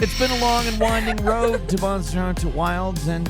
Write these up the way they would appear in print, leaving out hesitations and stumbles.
It's been a long and winding road to Monster Hunter Wilds, and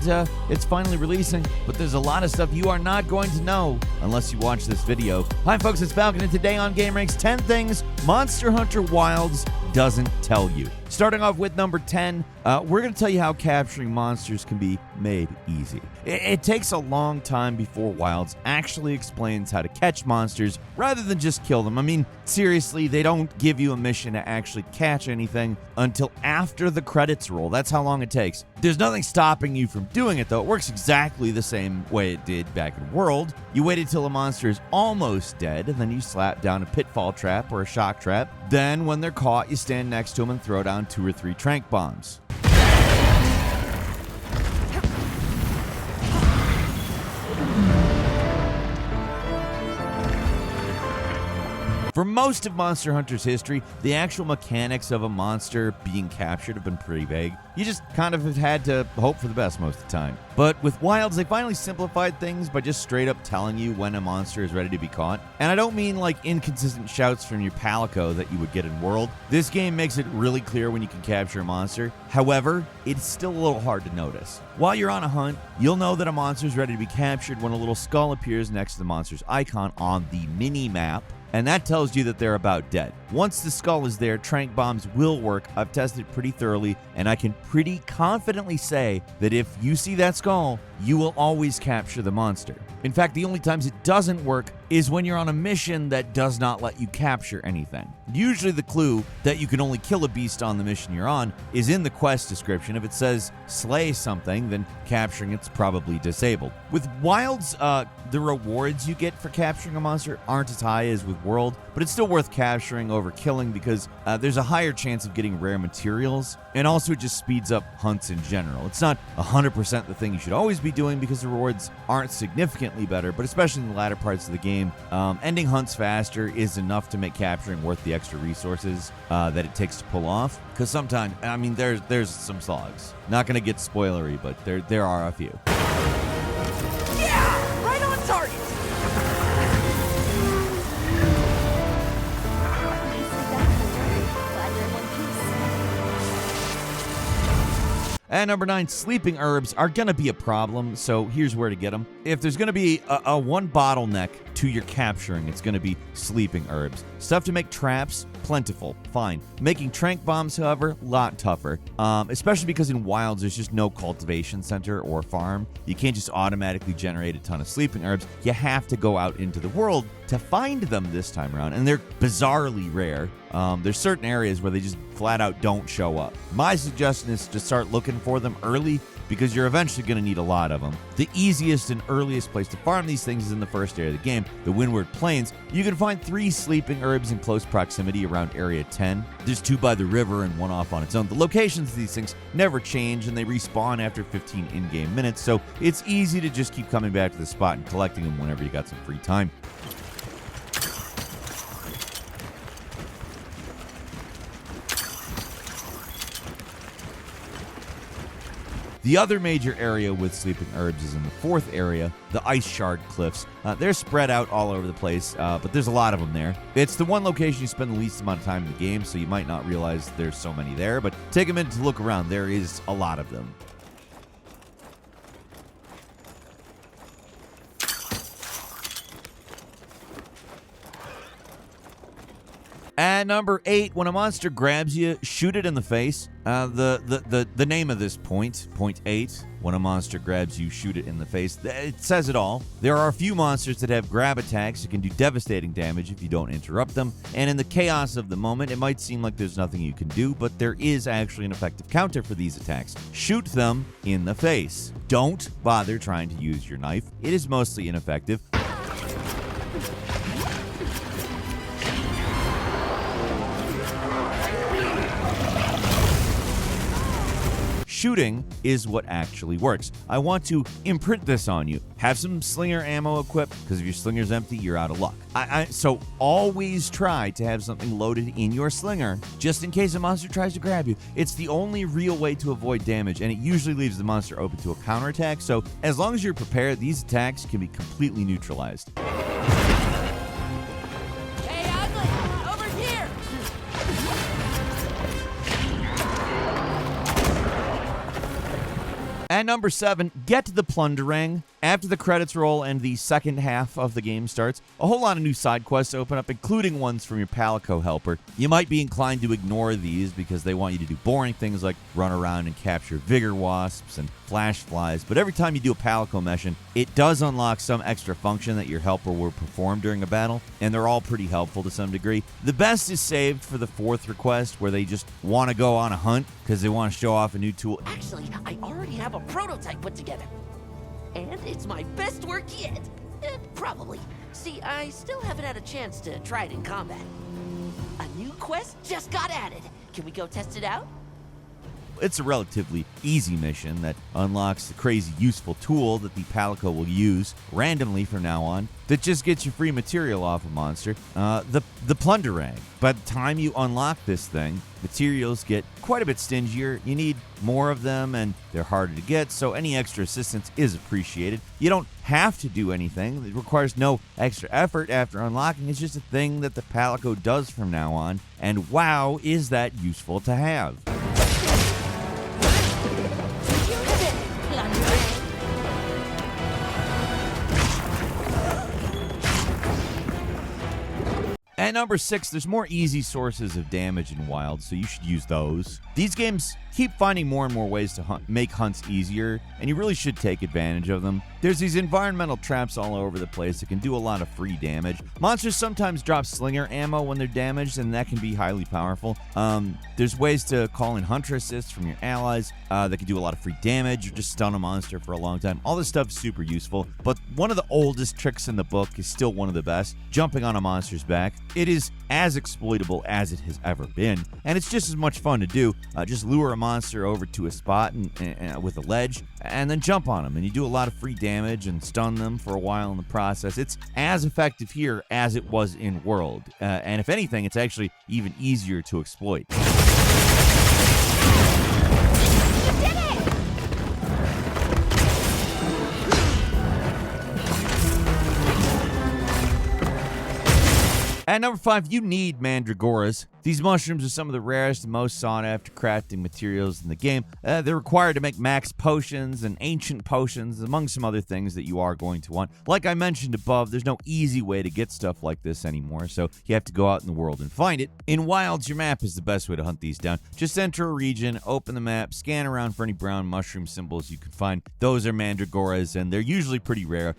it's finally releasing, but there's a lot of stuff you are not going to know unless you watch this video. Hi folks, it's Falcon, and today on GameRanks, 10 things Monster Hunter Wilds doesn't tell you. Starting off with number 10, we're going to tell you how capturing monsters can be made easy. It takes a long time before Wilds actually explains how to catch monsters rather than just kill them. I mean, seriously, they don't give you a mission to actually catch anything until after the credits roll. That's how long it takes. There's nothing stopping you from doing it, though. It works exactly the same way it did back in World. You wait until a monster is almost dead, and then you slap down a pitfall trap or a shock trap. Then, when they're caught, you stand next to them and throw down 2 or 3 trank bombs. For most of Monster Hunter's history, the actual mechanics of a monster being captured have been pretty vague. You just kind of have had to hope for the best most of the time. But with Wilds, they finally simplified things by just straight up telling you when a monster is ready to be caught. And I don't mean like inconsistent shouts from your Palico that you would get in World. This game makes it really clear when you can capture a monster. However, it's still a little hard to notice. While you're on a hunt, you'll know that a monster is ready to be captured when a little skull appears next to the monster's icon on the mini-map. And that tells you that they're about dead. Once the skull is there, trank bombs will work. I've tested it pretty thoroughly, and I can pretty confidently say that if you see that skull, you will always capture the monster. In fact, the only times it doesn't work is when you're on a mission that does not let you capture anything. Usually the clue that you can only kill a beast on the mission you're on is in the quest description. If it says slay something, then capturing it's probably disabled. With Wilds, the rewards you get for capturing a monster aren't as high as with World, but it's still worth capturing over killing because there's a higher chance of getting rare materials, and also it just speeds up hunts in general. It's not 100% the thing you should always be doing because the rewards aren't significantly better, but especially in the latter parts of the game, ending hunts faster is enough to make capturing worth the extra resources that it takes to pull off. Because sometimes, I mean, there's some slogs. Not going to get spoilery, but there are a few. Yeah! Right on target! At number 9, sleeping herbs are going to be a problem, so here's where to get them. If there's going to be a one bottleneck to your capturing, it's going to be sleeping herbs. Stuff to make traps, plentiful, fine. Making trank bombs, however, a lot tougher, especially because in Wilds there's just no cultivation center or farm. You can't just automatically generate a ton of sleeping herbs. You have to go out into the world to find them this time around, and they're bizarrely rare. There's certain areas where they just flat out don't show up. My suggestion is to start looking for them early because you're eventually going to need a lot of them. The easiest and earliest place to farm these things is in the first area of the game, the Windward Plains. You can find 3 sleeping herbs in close proximity around Area 10. There's 2 by the river and 1 off on its own. The locations of these things never change, and they respawn after 15 in-game minutes, so it's easy to just keep coming back to the spot and collecting them whenever you got some free time. The other major area with sleeping herbs is in the 4th area, the Ice Shard Cliffs. They're spread out all over the place, but there's a lot of them there. It's the one location you spend the least amount of time in the game, so you might not realize there's so many there, but take a minute to look around. There is a lot of them. At number 8, when a monster grabs you, shoot it in the face. The name of this point 8, when a monster grabs you, shoot it in the face. It says it all. There are a few monsters that have grab attacks that can do devastating damage if you don't interrupt them. And in the chaos of the moment, it might seem like there's nothing you can do, but there is actually an effective counter for these attacks. Shoot them in the face. Don't bother trying to use your knife. It is mostly ineffective. Shooting is what actually works. I want to imprint this on you. Have some slinger ammo equipped, because if your slinger's empty, you're out of luck. So always try to have something loaded in your slinger, just in case a monster tries to grab you. It's the only real way to avoid damage, and it usually leaves the monster open to a counterattack, so as long as you're prepared, these attacks can be completely neutralized. Hey, Ugly! Over here! At number 7, get to the plundering. After the credits roll and the second half of the game starts, a whole lot of new side quests open up, including ones from your Palico helper. You might be inclined to ignore these because they want you to do boring things like run around and capture vigor wasps and flash flies, but every time you do a Palico mission, it does unlock some extra function that your helper will perform during a battle, and they're all pretty helpful to some degree. The best is saved for the 4th request, where they just want to go on a hunt because they want to show off a new tool. Actually, I already have a prototype put together. And it's my best work yet. Probably. See, I still haven't had a chance to try it in combat. A new quest just got added. Can we go test it out? It's a relatively easy mission that unlocks the crazy useful tool that the Palico will use randomly from now on that just gets you free material off a monster, the plunderang. By the time you unlock this thing, materials get quite a bit stingier. You need more of them, and they're harder to get, so any extra assistance is appreciated. You don't have to do anything. It requires no extra effort after unlocking. It's just a thing that the Palico does from now on, and wow, is that useful to have. At number 6, there's more easy sources of damage in Wild, so you should use those. These games keep finding more and more ways to make hunts easier, and you really should take advantage of them. There's these environmental traps all over the place that can do a lot of free damage. Monsters sometimes drop slinger ammo when they're damaged, and that can be highly powerful. There's ways to call in hunter assists from your allies that can do a lot of free damage or just stun a monster for a long time. All this stuff's super useful, but one of the oldest tricks in the book is still one of the best: jumping on a monster's back. It is as exploitable as it has ever been, and it's just as much fun to do. Just lure a monster over to a spot and with a ledge, and then jump on them, and you do a lot of free damage and stun them for a while in the process. It's as effective here as it was in World, and if anything, it's actually even easier to exploit. At number 5, you need mandragoras. These mushrooms are some of the rarest and most sought-after crafting materials in the game. They're required to make max potions and ancient potions, among some other things that you are going to want. Like I mentioned above, there's no easy way to get stuff like this anymore, so you have to go out in the world and find it. In Wilds, your map is the best way to hunt these down. Just enter a region, open the map, scan around for any brown mushroom symbols you can find. Those are mandragoras, and they're usually pretty rare.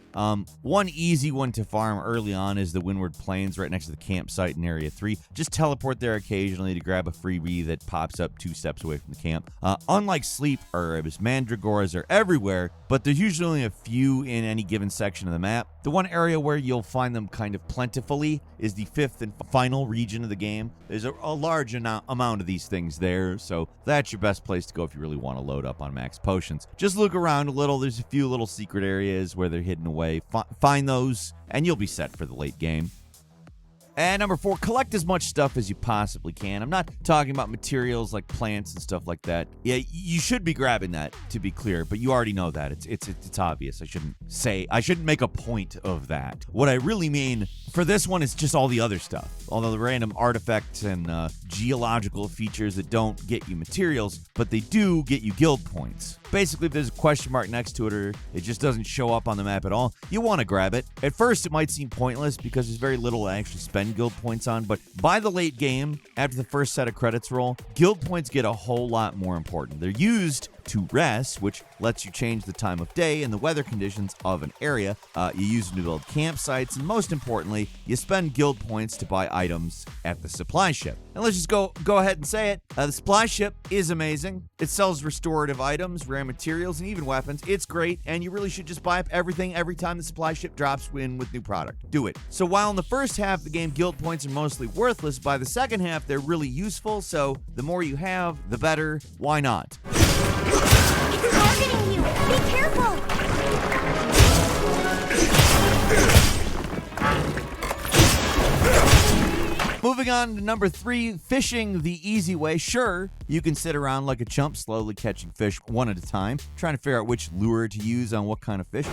One easy one to farm early on is the Windward Plains right next to the campsite in Area 3. Just teleport there occasionally to grab a freebie that pops up 2 steps away from the camp. Unlike sleep herbs, mandragoras are everywhere, but there's usually only a few in any given section of the map. The one area where you'll find them kind of plentifully is the 5th and final region of the game. There's a large amount of these things there, so that's your best place to go if you really want to load up on max potions. Just look around a little. There's a few little secret areas where they're hidden away. Find those, and you'll be set for the late game. And number 4, collect as much stuff as you possibly can. I'm not talking about materials like plants and stuff like that. Yeah, you should be grabbing that, to be clear, but you already know that. It's obvious. I shouldn't make a point of that. What I really mean for this one is just all the other stuff. All the random artifacts and geological features that don't get you materials, but they do get you guild points. Basically, if there's a question mark next to it or it just doesn't show up on the map at all, you want to grab it. At first, it might seem pointless because there's very little to actually spend guild points on, but by the late game, after the first set of credits roll, guild points get a whole lot more important. They're used to rest, which lets you change the time of day and the weather conditions of an area. You use them to build campsites, and most importantly, you spend guild points to buy items at the supply ship. And let's just go ahead and say it. The supply ship is amazing. It sells restorative items, rare materials, and even weapons. It's great, and you really should just buy up everything every time the supply ship drops in with new product. Do it. So while in the first half of the game, guild points are mostly worthless, by the second half, they're really useful, so the more you have, the better. Why not? It's targeting you! Be careful! Moving on to number 3, fishing the easy way. Sure, you can sit around like a chump slowly catching fish one at a time, trying to figure out which lure to use on what kind of fish.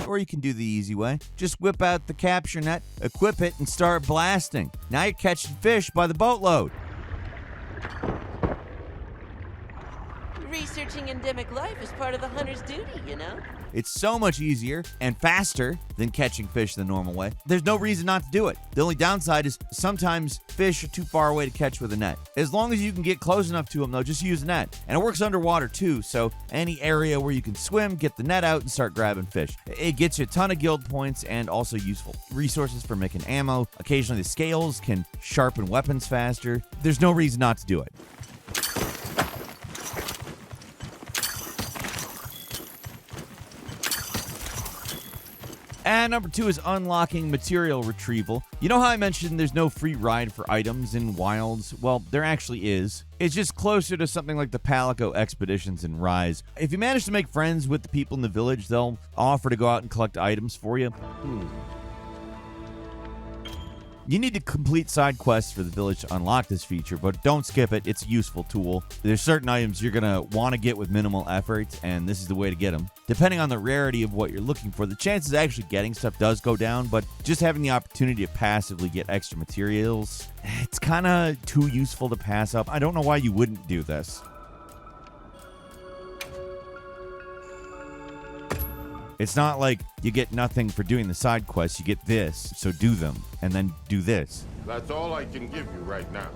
Or you can do the easy way. Just whip out the capture net, equip it, and start blasting. Now you're catching fish by the boatload. Researching endemic life is part of the hunter's duty, you know? It's so much easier and faster than catching fish the normal way. There's no reason not to do it. The only downside is sometimes fish are too far away to catch with a net. As long as you can get close enough to them, though, just use a net. And it works underwater, too, so any area where you can swim, get the net out and start grabbing fish. It gets you a ton of guild points and also useful resources for making ammo. Occasionally, the scales can sharpen weapons faster. There's no reason not to do it. And number 2 is unlocking material retrieval. You know how I mentioned there's no free ride for items in Wilds? Well, there actually is. It's just closer to something like the Palico expeditions in Rise. If you manage to make friends with the people in the village, they'll offer to go out and collect items for you. You need to complete side quests for the village to unlock this feature, but don't skip it. It's a useful tool. There's certain items you're going to want to get with minimal effort, and this is the way to get them. Depending on the rarity of what you're looking for, the chances of actually getting stuff does go down, but just having the opportunity to passively get extra materials, it's kind of too useful to pass up. I don't know why you wouldn't do this. It's not like you get nothing for doing the side quests. You get this, so do them, and then do this. That's all I can give you right now.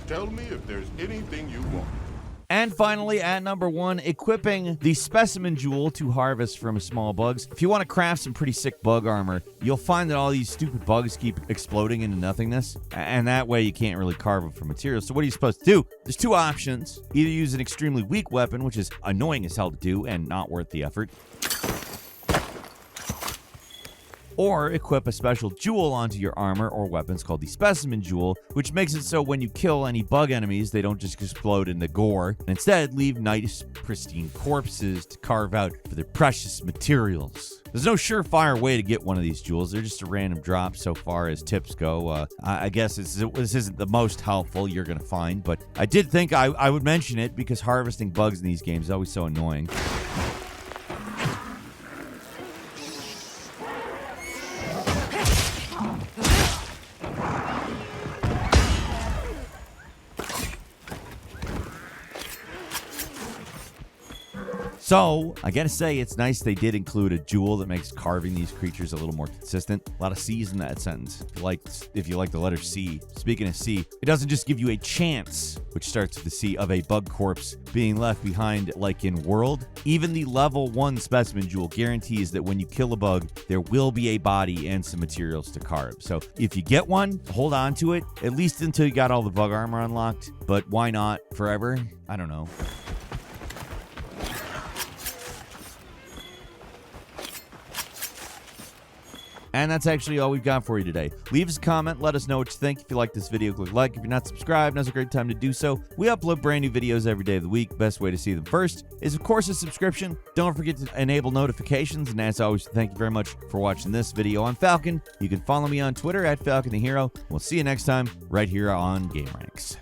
Tell me if there's anything you want. And finally, at number 1, equipping the specimen jewel to harvest from small bugs. If you want to craft some pretty sick bug armor, you'll find that all these stupid bugs keep exploding into nothingness, and that way you can't really carve them for materials. So what are you supposed to do? There's 2 options. Either use an extremely weak weapon, which is annoying as hell to do and not worth the effort, or equip a special jewel onto your armor or weapons called the Specimen Jewel, which makes it so when you kill any bug enemies, they don't just explode into gore, and instead leave nice, pristine corpses to carve out for their precious materials. There's no surefire way to get one of these jewels. They're just a random drop so far as tips go. I guess this isn't the most helpful you're going to find, but I did think I would mention it because harvesting bugs in these games is always so annoying. So, I gotta say, it's nice they did include a jewel that makes carving these creatures a little more consistent. A lot of C's in that sentence, if you like the letter C. Speaking of C, it doesn't just give you a chance, which starts with the C, of a bug corpse being left behind like in World. Even the level 1 specimen jewel guarantees that when you kill a bug, there will be a body and some materials to carve. So, if you get one, hold on to it, at least until you got all the bug armor unlocked. But why not forever? I don't know. And that's actually all we've got for you today. Leave us a comment, let us know what you think. If you like this video, click like. If you're not subscribed, now's a great time to do so. We upload brand new videos every day of the week. Best way to see them first is, of course, a subscription. Don't forget to enable notifications. And as always, thank you very much for watching this video. I'm Falcon. You can follow me on Twitter at Falcon the Hero. We'll see you next time right here on Game Ranks.